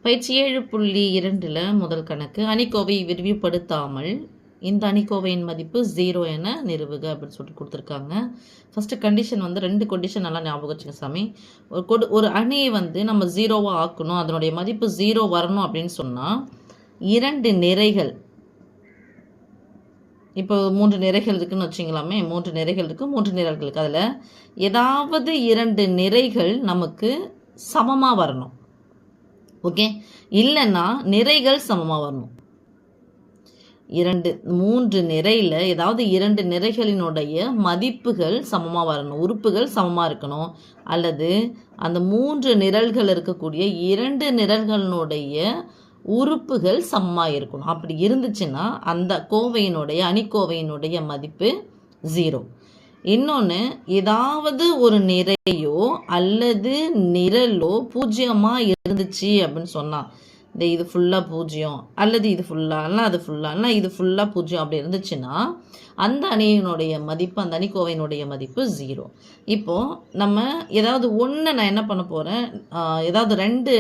பயிற்சி 7.2ல் முதல் கணக்கு அணிக்கோவை விரிவுபடுத்தாமல் இந்த அணிக்கோவையின் மதிப்பு 0 என நிறுவுக அப்படின்னு சொல்லிட்டு கொடுத்துருக்காங்க. ஃபஸ்ட்டு கண்டிஷன் வந்து 2 கண்டிஷன் நல்லா ஞாபகம் வச்சுங்க சாமி. ஒரு அணியை நம்ம 0வாக ஆக்கணும், அதனுடைய மதிப்பு 0 வரணும் அப்படின்னு சொன்னால் 2 நிறைகள், இப்போ 3 நிறைகள் இருக்குதுன்னு வச்சுங்களாமே, 3 நிறைகள் இருக்குது, 3 நிரல்களுக்கு அதில் ஏதாவது 2 நிறைகள் நமக்கு சமமாக வரணும். ஓகே, இல்லைன்னா நிறைகள் சமமாக வரணும். 3 நிறையில் ஏதாவது 2 நிறைகளினுடைய மதிப்புகள் சமமாக வரணும், உறுப்புகள் சமமாக இருக்கணும். அல்லது அந்த 3 நிரல்கள் இருக்கக்கூடிய 2 நிரல்களினுடைய உறுப்புகள் சமமாக இருக்கணும். அப்படி இருந்துச்சுன்னா அந்த அணிக்கோவையினுடைய மதிப்பு 0. இன்னொன்று, ஏதாவது ஒரு நிறையோ அல்லது நிரலோ பூஜ்ஜியமாக இருந்துச்சு அப்படின்னு சொன்னால், இது ஃபுல்லாக பூஜ்ஜியம் அல்லது இது ஃபுல்லாக இல்லைனா அது ஃபுல்லாக இல்லைனா இது ஃபுல்லாக பூஜ்ஜியம் அப்படி இருந்துச்சுன்னா அந்த அணியினுடைய மதிப்பு, அந்த அணிக்கோவையினுடைய மதிப்பு 0. இப்போது நம்ம ஏதாவது ஒன்று நான் என்ன பண்ண போகிறேன், ஏதாவது 2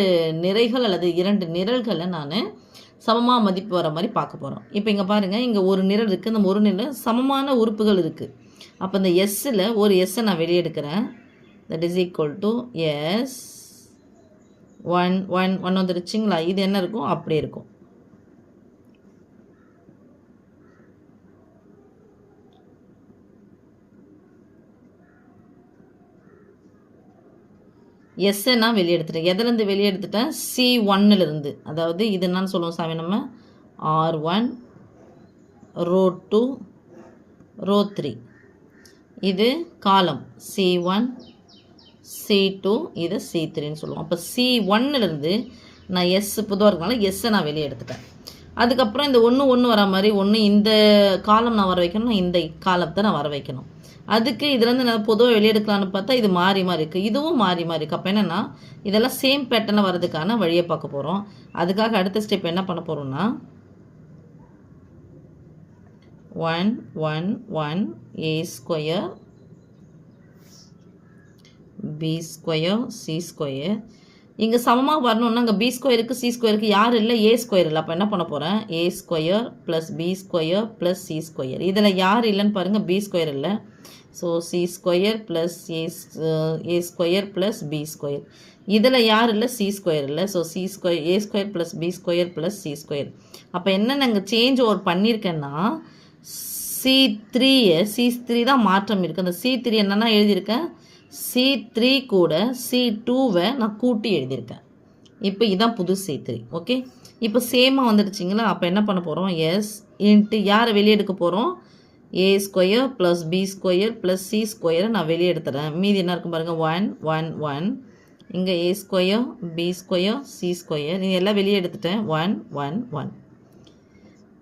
நிறைகள் அல்லது 2 நிரல்களை நான் சமமாக மதிப்பு வர மாதிரி பார்க்க போகிறோம். இப்போ இங்கே பாருங்கள், இங்கே ஒரு நிரல் இருக்குது, இந்த ஒரு நிரல் சமமான உறுப்புகள் இருக்குது. அப்போ இந்த எஸ்ஸில் ஒரு எஸ்ஸை நான் வெளியே எடுக்கிறேன். That is equal to S 1 வந்துருச்சுங்களா? இது என்ன இருக்கும், அப்படியே இருக்கும். எஸ்ஸை நான் வெளியே எடுத்துட்டேன். எதுலேருந்து வெளியே எடுத்துட்டேன்? C1லேருந்து. அதாவது இது என்னன்னு சொல்லுவோம் சாமி, நம்ம R1 ரோ 2 ரோ 3. இது காலம் C1 C2, இது C3ன்னு சொல்லுவோம். அப்போ C1லேருந்து நான் எஸ் புதுவாக இருக்கனால எஸ்ஸை நான் வெளியே எடுத்துட்டேன். அதுக்கப்புறம் இந்த 1 வர மாதிரி இந்த காலம் நான் வர வைக்கணும், இந்த காலத்தை நான் வர வைக்கணும். அதுக்கு இதுலேருந்து நான் பொதுவாக வெளியே எடுக்கலான்னு பார்த்தா இது மாறி இருக்குது, இதுவும் மாறி இருக்குது. அப்போ என்னென்னா இதெல்லாம் சேம் பேட்டர்னில் வர்றதுக்கான வழியை பார்க்க போகிறோம். அதுக்காக அடுத்த ஸ்டெப் என்ன பண்ண போகிறோம்னா 1 1 1 a square b square c square. இங்கே சமமாக வரணும்னா இங்கே b ஸ்கொயருக்கு c ஸ்கொயருக்கு யார் இல்லை, a ஸ்கொயர் இல்லை. அப்போ என்ன பண்ண போகிறேன், a square plus b square plus c square. இதில் யார் இல்லைன்னு பாருங்கள், b ஸ்கொயர் இல்லை. So c square plus a square plus b square. இதில் யார் இல்லை, c ஸ்கொயர் இல்லை. So c square a square plus b square plus c square. அப்போ என்ன நாங்கள் சேஞ்ச் ஓவர் பண்ணியிருக்கேன்னா C3 தான் மாற்றம் இருக்குது. அந்த C3 என்னென்னா எழுதியிருக்கேன், C3 கூட C2வை நான் கூட்டி எழுதியிருக்கேன். இப்போ இதுதான் புது C3. ஓகே, இப்போ சேமாக வந்துடுச்சிங்களா? அப்போ என்ன பண்ண போகிறோம், எஸ் இன்ட்டு யாரை வெளியே எடுக்க போகிறோம், a square plus b square plus c ஸ்கொயரை நான் வெளியே எடுத்துகிறேன். மீதி என்ன இருக்கும் பாருங்கள், 1 1 1. இங்கே a square b square c square, நீங்கள் எல்லாம் வெளியே எடுத்துட்டேன். 1 1 1.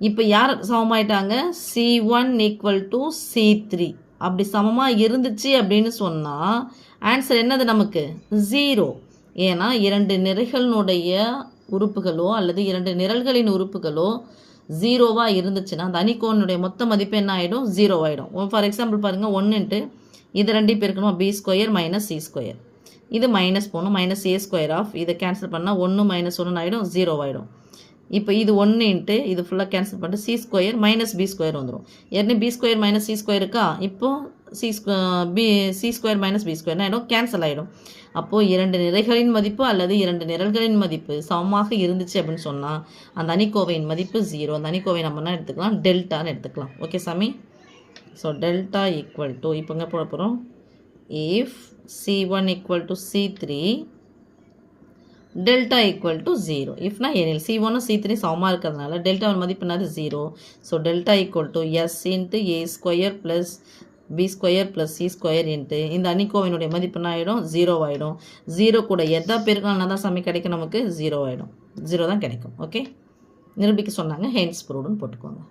இப்போ யார் சமமாயிட்டாங்க, C1 ஈக்குவல் டு C3. அப்படி சமமாக இருந்துச்சு அப்படின்னு சொன்னால் ஆன்சர் என்னது நமக்கு 0. ஏன்னா 2 நிறைகளினுடைய உறுப்புகளோ அல்லது 2 நிரல்களின் உறுப்புகளோ 0வாக இருந்துச்சுன்னா அந்த அணிக்கோனுடைய மொத்த மதிப்பு என்ன ஆகிடும், 0 ஆகிடும். ஃபார் எக்ஸாம்பிள் பாருங்கள், 1 இது 2 பெருக்கணும், b square minus c square. இது மைனஸ் போகணும், மைனஸ் a ஸ்கொயர் ஆஃப், இதை கேன்சல் பண்ணால் 1 மைனஸ் 1 ஆகிடும், 0 ஆகிடும். இப்போ இது 1 இது ஃபுல்லாக கேன்சல் பண்ணிட்டு c square minus b square வந்துடும். ஏற்கனவே b square minus c square இருக்கா, இப்போது c square minus b square ஆகிடும், கேன்சல் ஆகிடும். அப்போது 2 நிறைகளின் மதிப்பு அல்லது 2 நிரல்களின் மதிப்பு சமமாக இருந்துச்சு அப்படின்னு சொன்னால் அந்த அணிக்கோவையின் மதிப்பு 0. அந்த அணிக்கோவை நம்ம என்ன எடுத்துக்கலாம், டெல்டான்னு எடுத்துக்கலாம். ஓகே சாமி. ஸோ டெல்டா ஈக்குவல் டு, இப்போ இங்கே போட போகிறோம், if C1 equal to C3 delta equal to 0. இஃப்னா எனில் C1 C3 சமமாக இருக்கிறதுனால டெல்டாவின் மதிப்பு என்னது 0. So delta equal to S into a square plus b square plus c square into இந்த அணிக்கோவினுடைய மதிப்பு என்ன ஆகிடும், 0 ஆகிடும். 0 கூட எதா பெருக்கலாம் தான் சாமி கிடைக்கும், நமக்கு 0 ஆகிடும். 0 தான் கிடைக்கும். ஓகே, நிரூபிக்க சொன்னாங்க, ஹென்ஸ் ப்ரூவ்டுன்னு போட்டுக்கோங்க.